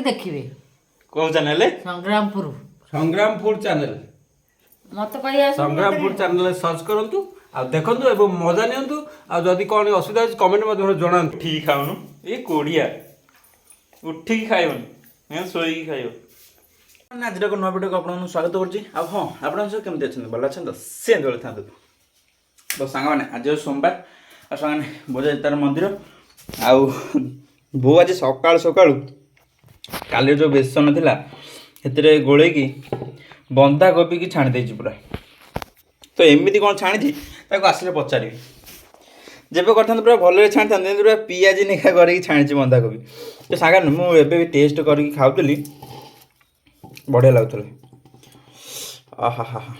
देखिए कौन चैनल है संग्रामपुर चैनल मत कहिया संग्रामपुर चैनल सर्च करंतु आ देखंतु एवं मजा नियंतु आ जदि कोन असुविधा अछि कमेंट मध्ये जणांतु। ठीक खाऊनु ये कोड़िया उठिकी खाइबनी मैं सोईकी खाइब। आज को नवा वीडियो को आपन स्वागत करछि। आ हां आपन सब केमते अछन भल अछन त से दोले थांतु। तो सांग माने आज सोमवार आ सांग बोजे तार मंदिर आ बो आज सकाळ सकाळ काली जो बेसन थिला हेतरे गोळे की बंधा गोभी की छाणी देछि पूरा। तो एमिति कोन छाणी थी ताको आसले पचारिबी जेबे करथान पूरा भले छाणी थान पूरा पियाजी निखा करी छाणी बंधा गोभी। तो सागा मु एबे भी टेस्ट करी खाउतली बढ़िया लागुतला। आहा हा हा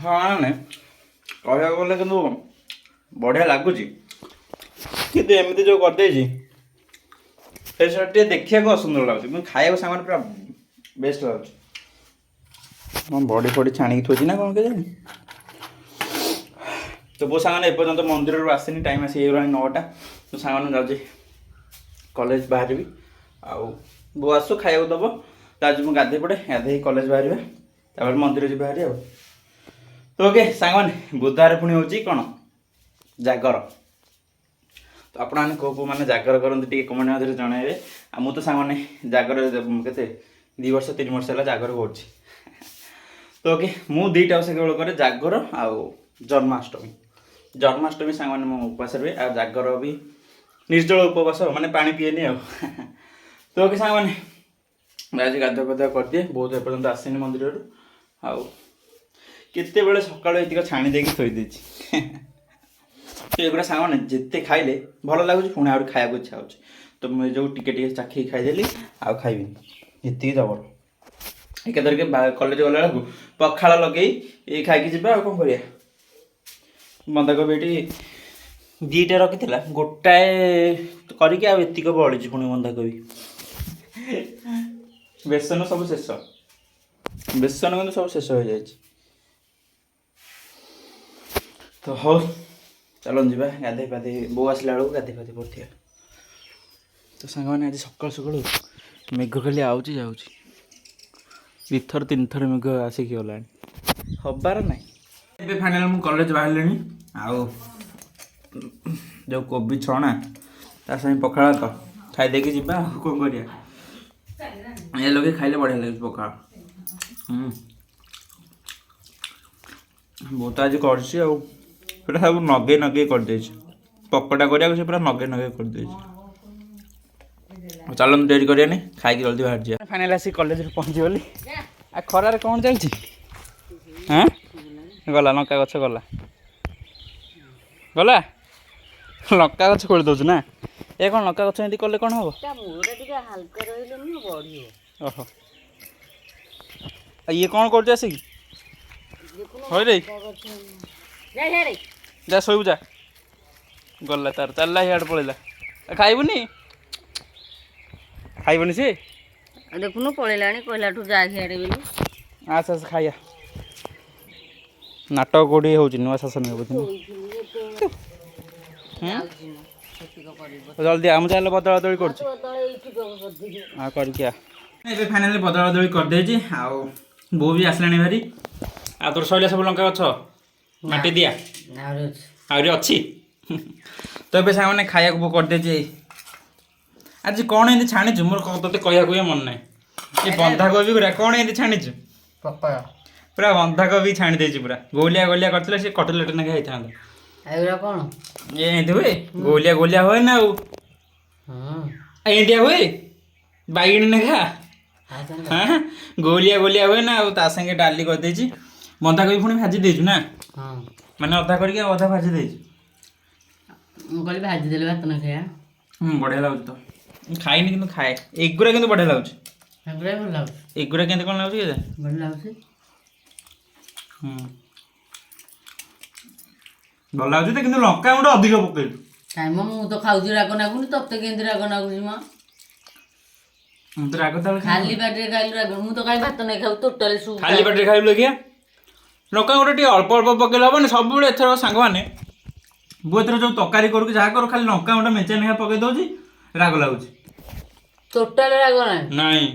हाँ ने कहया बोले किंतु बढ़िया लागुची किंतु एमिति जो कर देछि ए शर्ट देखिया को सुंदर लागुची मैं खाया सामान पूरा बेस्ट लागुची। हम बॉडी फॉडी छाणी थोची ना कोन के जानी। तो वो सांगने एपर्यंत मंदिर रू आसेनी टाइम आसी एरा 9टा। तो सांगने जाउची कॉलेज बाहरबी आउ बो आसो खाया दबो आज मु गाधे पड़े गाधे कॉलेज बाहरबे तापर मंदिर जी बाहरी आ। तो ओके सांगने बुधवार पुणी होची कोन जागर। तो आपण माने को माने जागर करन टी कमेंट मध्ये जणाइबे। आ मु तो सांगने जागर केते 2 वर्ष 3 वर्ष होला जागर करछि। तो ओके मु दुईटा से केवल करे जागर आ जन्माष्टमी। जन्माष्टमी सांगने मु उपवास रे आ जागर भी निर्जल उपवास माने पानी पिएनी आ। तो ओके सांगने आज गाधुआ पाधुआ कर दिए बहुत एपर्यंत आसेनी मंदिर रू आ केते बेले सकाळ एतिक छाणी देकी थोई देछि। तो एगुड़ा सांगने जिते खाइले भल लगुच पुणी आउट खाया इच्छा हो। तो मुझे जो टिके चाखी खाईदेली आ खाइबी एति जबर एके धरके कॉलेज गला बेलू पखाड़ लगे ये खाई जी कौन करिया। बंधाकोबी एटी दीटा रखी गोटाए करके आतिक बड़ी पुणी बंधाकोबी बेसन सब शेष बेसन को सब शेष हो जाए। तो हो चलो जी गाधे पाधे बो आसला बेलू गाधे पाधे पड़े। तो सांग आज सकाल सकाल मेघ खाली आउची जाउची दिथर 3 थर मेघ आसिक गला हबार ना। ए फाइनल मु कॉलेज बाहर लेनी आउ जो कोबी छणा ता संग पखाड़ा तो खाई देके जिबा कोन करिया ए लोगे खाइले बढ़िया लागे पखाड़ा। बहुत आज करछि आ पूरा सब नगे नगे कर देछि पकोड़ा करिया से पूरा नगे नगे कर देछि। चलो डेरी करिया नहीं खाई जल्दी बाहर जा। फाइनल आसी कॉलेज रे पहुंची गली आ खरा रे कोन चलछि हां गला लंका गछ गला गला लंका गछ खोल दोछ ना ए कोन लंका गछ एंती करले कोन हो ता मुरा टिके हल्का रहिलो न बढ़ियो। ओहो आ ये कोन करछ आसी होय रे जा रे जा सोइबु जा गला तार चलला हियाड पळेला खाइबुनी खाइबुनी से देखुनु पळेलाणी कहलाठू जा हियाडे बेलु आस आस खाइया नाटक कोडी होउची नुवा शासन हे बुझिन जल्दी आम चाले बदला बदली करछ हां कर क्या ए फाइनली बदला बदली कर देजी आ बो भी आसलाणी भारी आ तोर सइला सब लंका गछ माटी दिया आउरी अछि। तो ए सामने खाया को कर देजी आज कौन एंती छाणी छु मोर तते कहया को मन नै ये बंधा गोभी गुरा कौन एंती छाणी छु पप्पा पूरा बंधा गोभी छाणी देछि पूरा गोलिया गोलिया करतले से कटलेट न खाइ थांदा एगुरा कोन ये एंती हुए गोलिया गोलिया होय ना हां इंडिया हुए बाइगण न खा हां गोलिया गोलिया होय ना ता संगे डाली कर देछि बंधा गोभी पुणी भाजी देछु ना हां माने आधा करके आधा भाजी देछि मु कहली भाजी देले भात न खाया बढ़िया लागु तो खाइनी किंतु खाए एगुरा किंतु बढ़िया लागु एगुरा भल लागु एगुरा केंते कोन लागु के भल लागु भल लागु तो किंतु लंका गुंड अधिक पकेलु टाइम मु तो खाउजी राग नागुनी तते केंद्र राग नागुजी म हम तो राग तले खाली बाटे खाइलु राग मु तो काई भात नै खाउ टोटल सु खाली बाटे खाइलु किया लंका गुंड टी अल्प अल्प पकेल हबने सब बेले एथर सांग माने ବୋଉ ଏଥର ଯୋଉ ତରକାରୀ କରୁ କି ଯାହା କରୁ ଖାଲି ଲଙ୍କା ଗୁଣ୍ଡ ମେଞ୍ଚା ନେଖା ପକେଇ ଦଉଛି ରାଗ ଲାଗୁଛି। ଟୋଟାଲ ରାଗ ନାହିଁ। ନାଇଁ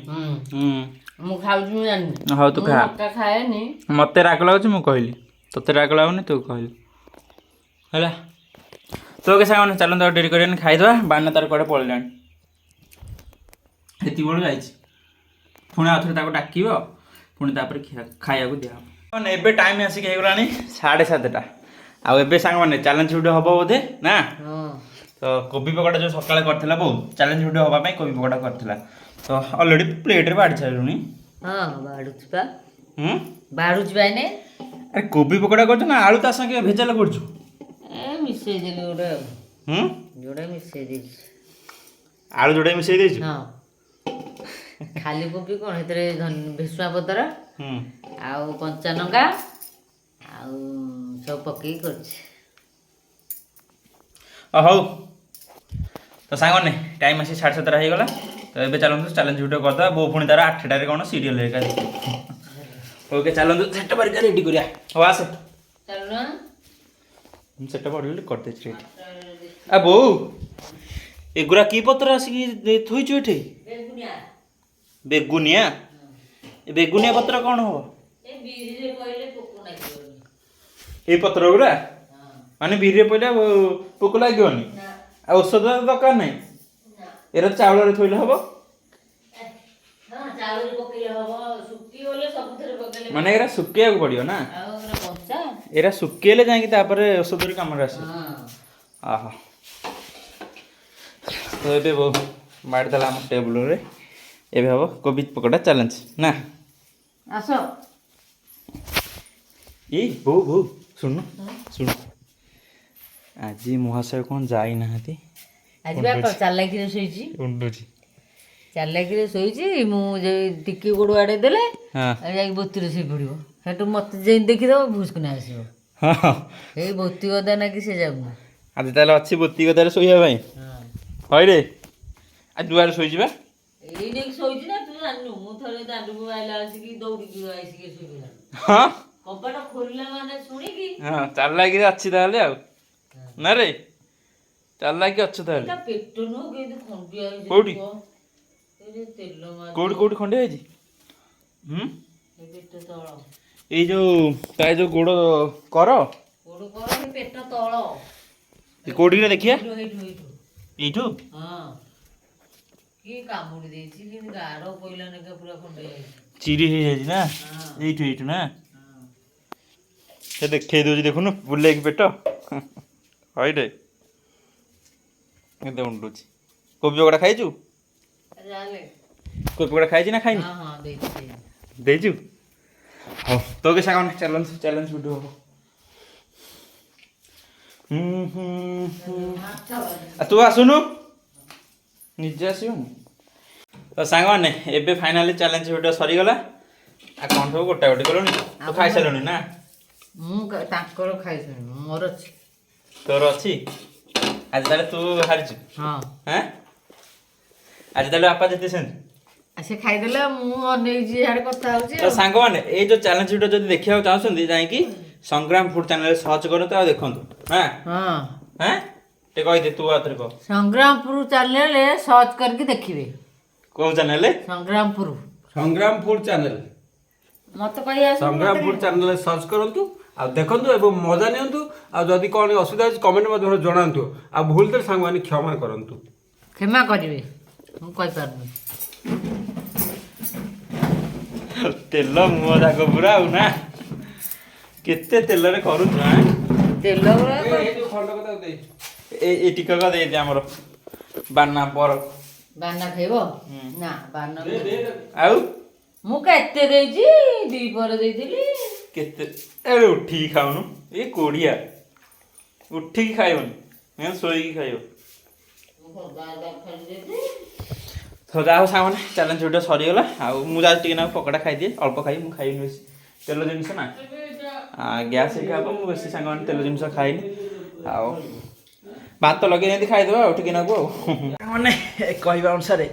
ମୁଁ ଖାଉଛି ମୁଁ ଜାଣିନି। ହଉ ତୁ ମୁଁ ଖା। ଲଙ୍କା ଖାଏନି। ମତେ ରାଗ ଲାଗୁଛି ମୁଁ କହିଲି, ତତେ ରାଗ ଲାଗୁନି ତୁ କହିଲୁ ହେଲା। ତ ଓକେ ସାଙ୍ଗମାନେ ଚାଲନ୍ତୁ ଆଉ ଡେରି କରିବାନି ଖାଇଦେବା। ବାନା ତାର କୁଆଡ଼େ ପଳେଇଲାଣି, ଏତିକି ବେଳୁ ଯାଇଛି। ପୁଣି ଆଉ ଥରେ ତାକୁ ଡାକିବ, ପୁଣି ତାପରେ ଖାଇବାକୁ ଦିଆହବ। ଏବେ ଟାଇମ୍ ଆସିକି ହେଇଗଲାଣି 7:30। ଆଉ ଏବେ ସାଙ୍ଗମାନେ ଚ୍ୟାଲେଞ୍ଜ ଭିଡ଼ିଓ ହେବ ବୋଧେ ନା? ତ କୋବି ପକୋଡ଼ା ଯେଉଁ ସକାଳେ କରିଥିଲା ବୋଉ, ଚ୍ୟାଲେଞ୍ଜ ଭିଡ଼ିଓ ହେବା ପାଇଁ କୋବି ପକୋଡ଼ା କରିଥିଲା। ତ ଅଲରେଡ଼ି ପ୍ଲେଟ୍ରେ ବାଢ଼ି ସାରିଲୁଣି। ହଁ ବାଢୁଛି ପା, ହୁଁ ବାଢୁଛି ପା ଏନେ। ଆରେ କୋବି ପକୋଡ଼ା କରୁଛୁ ନା ଆଳୁ ତା ସାଙ୍ଗେ ଭେଜାଲ କରୁଛୁ? ଏ ମିଶେଇ ଦେଲି ଗୋଟେ ଆଉ, ହୁଁ ଯୋଉଟା ମିଶେଇ ଦେଇଛି। ଆଳୁ ଯୋଡ଼େ ମିଶେଇ ଦେଇଛୁ? ହଁ ଖାଲି କୋବି କଣ ସେଥିରେ ଭେସୁଆ ପତ୍ର ହୁଁ ଆଉ କଞ୍ଚା ଲଙ୍କା ଆଉ ସବୁ ପକେଇକି କରିଛି। ହଉ ତ ସାଙ୍ଗମାନେ ଟାଇମ୍ ଆସି 7:30 ହେଇଗଲା। ତ ଏବେ ଚାଲନ୍ତୁ ଚ୍ୟାଲେଞ୍ଜ ଭିଡ଼ିଓ କରିଦେବା। ବୋଉ ପୁଣି ତାର 8ଟାରେ କ'ଣ ସିରିଏଲ୍ ହେରିକା ଦେଖିବ। ଓକେ ଚାଲନ୍ତୁ ସେଟା ପରିକା ରେଡ଼ି କରିବା। ହଉ ଆସେ, ଚାଲୁନ। ମୁଁ ସେଟା ପଡ଼ିଲି କରିଦେଇଛି ରେଡ଼ି। ଆ ବୋଉ ଏଗୁରା କି ପତ୍ର ଆସିକି ଥୋଇଛୁ ଏଠି? ବେଗୁନିଆ? ଏ ବେଗୁନିଆ ପତ୍ର କ'ଣ ହବ? ଏଇ ପତ୍ର ଗୁରା ମାନେ ବିରିରେ ପଇଲେ ପୋକ ଲାଗିବନି? ଆଉ ଔଷଧ ଦରକାର ନାହିଁ? ଏରା ଚାଉଳରେ ଥୋଇଲେ ହବ? ମାନେ ଏରା ଶୁକେଇବାକୁ ପଡ଼ିବ ନା? ଏରା ଶୁକେଇଲେ ଯାଇକି ତାପରେ ଔଷଧରେ କାମରେ ଆସିବ। ଆହ ତ ଏବେ ବୋଉ ମାଡ଼ିଦେଲା ଆମ ଟେବୁଲରେ। ଏବେ ହବ କୋବି ପକୋଡ଼ା ଚ୍ୟାଲେଞ୍ଜ ନା? ଆସ। ଏଇ ବୋଉ ଶୁଣୁ ଶୁଣୁ, ଆଜି ମହାଶୟ କ'ଣ ଯାଇନାହାନ୍ତି? ଆଜି ବା ଚାଲାକିରେ ଶୋଇଛି। ଉଣ୍ଡୁଛି ଚାଲାକିରେ ଶୋଇଛି। ମୁଁ ଯୋଉ ଟିକେ ଗୋଡ଼ ଆଡ଼େଇ ଦେଲେ ହଁ ଯାଇକି ବୋତିରେ ଶୋଇ ପଡ଼ିବ। ସେଠୁ ମତେ ଯେମିତି ଦେଖିଦବ ଭୁସ୍କିନା ଆସିବ। ହଁ ଏଇ ବୋତି ଗଦା ନାକି ସେ ଯାଉନି। ଆଜି ତାହେଲେ ଅଛି ବୋତି ଗଦାରେ ଶୋଇବା ପାଇଁ? ହଇରେ ଆଜି ଦୁଆରେ ଶୋଇଯିବା। ଏଇ ନେଇକି ଶୋଇଛି ନା ତୁ ଜାଣିନୁ? ମୁଁ ଥରେ ଦାଣ୍ଡକୁ ଆଇଲା ଆସିକି ଦୌଡ଼ିକି ଆସିକି ଶୋଇପଡ଼ିଲା। ହଁ କବାଟ ଖୋଲିଲା ମାନେ ଶୁଣିକି ହଁ ଚାଲାକିରେ ଅଛି ତାହେଲେ ଆଉ ନା ରେ? ଚାଲାକି ଅଛୁ ତାହେଲେ। ତା ପେଟ ନୁହଁ କିନ୍ତୁ ଖଣ୍ଡିଆ ହେଇଛି। କୋଉଠି? ତେଲ ମାରି କୋଉଠି ଖଣ୍ଡିଆ ହେଇଛି? ପେଟ ତଳ। ଏଇ ଯୋଉ ତା ଯୋଉ ଗୋଡ଼ କର ଗୋଡ଼ କର ପେଟ ତଳ। କୋଉଠିକି ଦେଖିଆ? ଏଇଠୁ? ହଁ କିଏ କାମୁଡ଼ି ଦେଇଛି କିନ୍ତୁ ଗାର ପଇଲା ନାକା ପୁରା ଖଣ୍ଡିଆ ହେଇଛି। ଚିରି ହେଇଯାଇଛି ନା? ଏଇଠୁ ନା? ସେ ଦେଖେଇ ଦଉଛି ଦେଖୁନୁ ବୁଲେଇକି ପେଟ। ହଇରେ କେତେ ଉଣ୍ଡୁଛି। କୋବି ପକୋଡ଼ା ଖାଇଛୁ? କୋବି ପକୋଡ଼ା ଖାଇଛି ନା ଖାଇନି? ଦେଇଛୁ? ହଉ ତ କି ସାଙ୍ଗମାନେ ଚ୍ୟାଲେଞ୍ଜ ଭିଡ଼ିଓ ହବ। ତୁ ଆସୁନୁ, ନିଜେ ଆସିବୁନି? ତ ସାଙ୍ଗମାନେ ଏବେ ଫାଇନାଲି ଚ୍ୟାଲେଞ୍ଜ ଭିଡ଼ିଓ ସରିଗଲା। ଆଉ କ'ଣ ସବୁ ଗୋଟା ଗୋଟି କଲୁଣି? ତୁ ଖାଇସାରିଲୁଣି ନା? ମୁଁ ତାଙ୍କର ଖାଇସାରିଣି, ମୋର ଅଛି। ତୋର ଅଛି? ଆଜି ତାହେଲେ ତୁ ହାରିଛୁ? ହଁ ଆଜି ତାହେଲେ ବାପା ଜିତିଛନ୍ତି? ସେ ଖାଇଦେଲେ ମୁଁ ଅନେଇଛି ଇଆଡ଼େ କଥା ହଉଛି। ତ ସାଙ୍ଗମାନେ ଏଇ ଯୋଉ ଚ୍ୟାଲେଞ୍ଜ ଭିଡ଼ିଓ ଯଦି ଦେଖିବାକୁ ଚାହୁଁଛନ୍ତି ଯାଇକି ସଂଗ୍ରାମ ଫୁଡ୍ ଚ୍ୟାନେଲରେ ସର୍ଚ୍ଚ କରନ୍ତୁ ଆଉ ଦେଖନ୍ତୁ। ଟିକେ କହିଦେ ତୁ ଆଉଥରେ କହ। ସଂଗ୍ରାମପୁର ଚ୍ୟାନେଲରେ ସର୍ଚ୍ଚ କରିକି ଦେଖିବେ। କୋଉ ଚ୍ୟାନେଲ? Sangrampur food channel. ମତେ କହିବା ସଂଗ୍ରାମ ଫୁଡ୍ ଚ୍ୟାନେଲରେ ସର୍ଚ୍ଚ କରନ୍ତୁ ଆଉ ଦେଖନ୍ତୁ ଏବଂ ମଜା ନିଅନ୍ତୁ। ଆଉ ଯଦି କ'ଣ ଅସୁବିଧା ଅଛି କମେଣ୍ଟ ମାଧ୍ୟମରେ ଜଣାନ୍ତୁ। ଆଉ ଭୁଲ ଥିଲେ ସାଙ୍ଗମାନେ କ୍ଷମା କରନ୍ତୁ। କ୍ଷମା କରିବେ, ମୁଁ କହିପାରୁନି। ତେଲ ମୁହଁ ଯାକ ପୁରା ଆଉ ନା? କେତେ ତେଲରେ କରୁଛୁ? ତେଲ ଏଇ ଟିକକ ଦେଇଦେ ଆମର ବାନା ପର। ବାନା ଖାଇବ ନା? ବାନା ଆଉ ମୁଁ କେତେ ଦେଇଛି? 2 ପରେ ଦେଇଥିଲି। କେତେ ଏବେ ଉଠିକି ଖାଉନୁ? ଏଇ କୋଡ଼ିଆ ଉଠିକି ଖାଇବନି, ଶୋଇକି ଖାଇବ। ଯାହା ହଉ ସାଙ୍ଗମାନେ ଚ୍ୟାଲେଞ୍ଜ ଭିଡ଼ିଓ ସରିଗଲା। ଆଉ ମୁଁ ଯାଉଛି ଟିକେ ନାକୁ ପକୋଡ଼ା ଖାଇଦିଏ, ଅଳ୍ପ ଖାଇବି, ମୁଁ ଖାଇବିନି ବେଶୀ ତେଲ ଜିନିଷ ନା, ଗ୍ୟାସ୍ ହେଇକା ହେବ। ମୁଁ ବେଶୀ ସାଙ୍ଗମାନେ ତେଲ ଜିନିଷ ଖାଇନି। ଆଉ ଭାତ ଲଗେଇ ଏମିତି ଖାଇଦେବା ଆଉ ଟିକେ ନାକୁ ଆଉ ମାନେ କହିବା ଅନୁସାରେ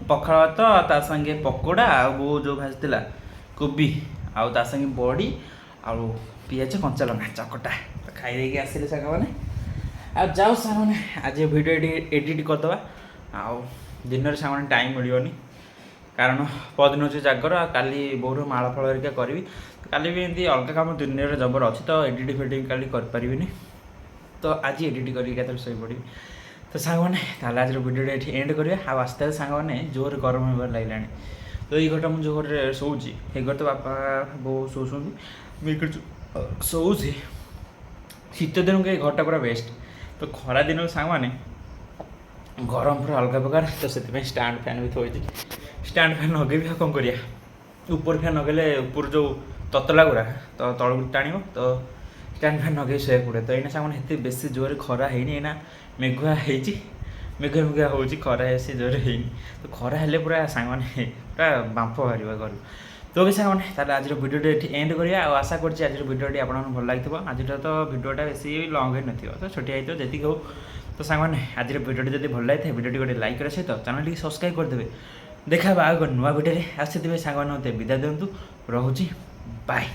ପଖାଳ ଭାତ ତା ସାଙ୍ଗେ ପକୋଡ଼ା ଆଉ ବୋଉ ଯେଉଁ ଭାଜିଥିଲା କୋବି ଆଉ ତା ସାଙ୍ଗେ ବଡ଼ି ଆଉ ପିଆଜ କଞ୍ଚା ଲଙ୍କା ଚକଟା ଖାଇଦେଇକି ଆସିଲେ ସାଙ୍ଗମାନେ ଆଉ ଯାଉ ସାଙ୍ଗମାନେ ଆଜି ଭିଡ଼ିଓ ଏଡ଼ିଟ୍ କରିଦେବା ଆଉ ଦିନରେ ସାଙ୍ଗମାନେ ଟାଇମ୍ ମିଳିବନି କାରଣ ପରଦିନ ହେଉଛି ଜାଗର ଆଉ କାଲି ବୋଉର ମାଳ ଫଳ ହେରିକା କରିବି କାଲି ବି ଏମିତି ଅଲଗା କାମ ଦିନରେ ଜବର ଅଛି ତ ଏଡ଼ିଟ୍ ଫେଡ଼ିଟ୍ କାଲି କରିପାରିବିନି ତ ଆଜି ଏଡ଼ିଟ୍ କରିକି ଏକାଥରେ ଶୋଇପଡ଼ିବି ତ ସାଙ୍ଗମାନେ ତାହେଲେ ଆଜିର ଭିଡ଼ିଓଟା ଏଠି ଏଣ୍ଡ କରିବା ଆଉ ଆସ୍ତେ ଆସ୍ତେ ସାଙ୍ଗମାନେ ଜୋରରେ ଗରମ ହେବାରେ ଲାଗିଲାଣି ତ ଏଇ ଘରଟା ମୁଁ ଯେଉଁ ଘରେ ଶୋଉଛି ସେଇ ଘରେ ତ ବାପା ବୋଉ ଶୋଉଛନ୍ତି ମୁଁ ଏଇ ଶୋଉଛି ଶୀତ ଦିନକୁ ଏଇ ଘରଟା ପୁରା ବେଷ୍ଟ ତ ଖରା ଦିନକୁ ସାଙ୍ଗମାନେ ଗରମ ପୁରା ଅଲଗା ପ୍ରକାର ତ ସେଥିପାଇଁ ଷ୍ଟାଣ୍ଡ ଫ୍ୟାନ୍ ବି ଥୋଇଛି ଷ୍ଟାଣ୍ଡ ଫ୍ୟାନ୍ ଲଗେଇବି ଆଉ କ'ଣ କରିବା ଉପର ଫ୍ୟାନ୍ ଲଗେଇଲେ ଉପର ଯେଉଁ ତତଲା ଗୁଡ଼ା ତ ତଳକୁ ଟାଣିବ ତ ଷ୍ଟାଣ୍ଡ ଫ୍ୟାନ୍ ଲଗେଇ ଶୋଇବାକୁ ପଡ଼େ ତ ଏଇନା ସାଙ୍ଗମାନେ ଏତେ ବେଶୀ ଜୋରରେ ଖରା ହେଇନି ଏଇନା ମେଘୁଆ ହେଇଛି ମେଘୁଆ ହେଉଛି ଖରା ବେଶୀ ଜୋରରେ ହେଇନି ତ ଖରା ହେଲେ ପୁରା ସାଙ୍ଗମାନେ ପୁରା ବାମ୍ଫ ବାହାରିବ ଘରୁ ତ ଓକେ ସାଙ୍ଗମାନେ ତାହେଲେ ଆଜିର ଭିଡ଼ିଓଟି ଏଠି ଏଣ୍ଡ କରିବା ଆଉ ଆଶା କରୁଛି ଆଜିର ଭିଡ଼ିଓଟି ଆପଣଙ୍କୁ ଭଲ ଲାଗିଥିବ ଆଜିର ତ ଭିଡ଼ିଓଟା ବେଶୀ ଲଙ୍ଗ୍ ହେଇନଥିବ ତ ଛୋଟିଆ ହେଇଥିବ ଯେତିକି ହଉ ତ ସାଙ୍ଗମାନେ ଆଜିର ଭିଡ଼ିଓଟି ଯଦି ଭଲ ଲାଗିଥାଏ ଭିଡ଼ିଓଟି ଗୋଟେ ଲାଇକ୍ କରିବା ସହିତ ଚ୍ୟାନେଲଟିକି ସବସ୍କ୍ରାଇବ୍ କରିଦେବେ ଦେଖା ହେବା ଆଉ ଗୋଟେ ନୂଆ ଭିଡ଼ିଓରେ ଆସିଥିବେ ସାଙ୍ଗମାନେ ମୋତେ ବିଦାୟ ଦିଅନ୍ତୁ ରହୁଛି ବାଏ।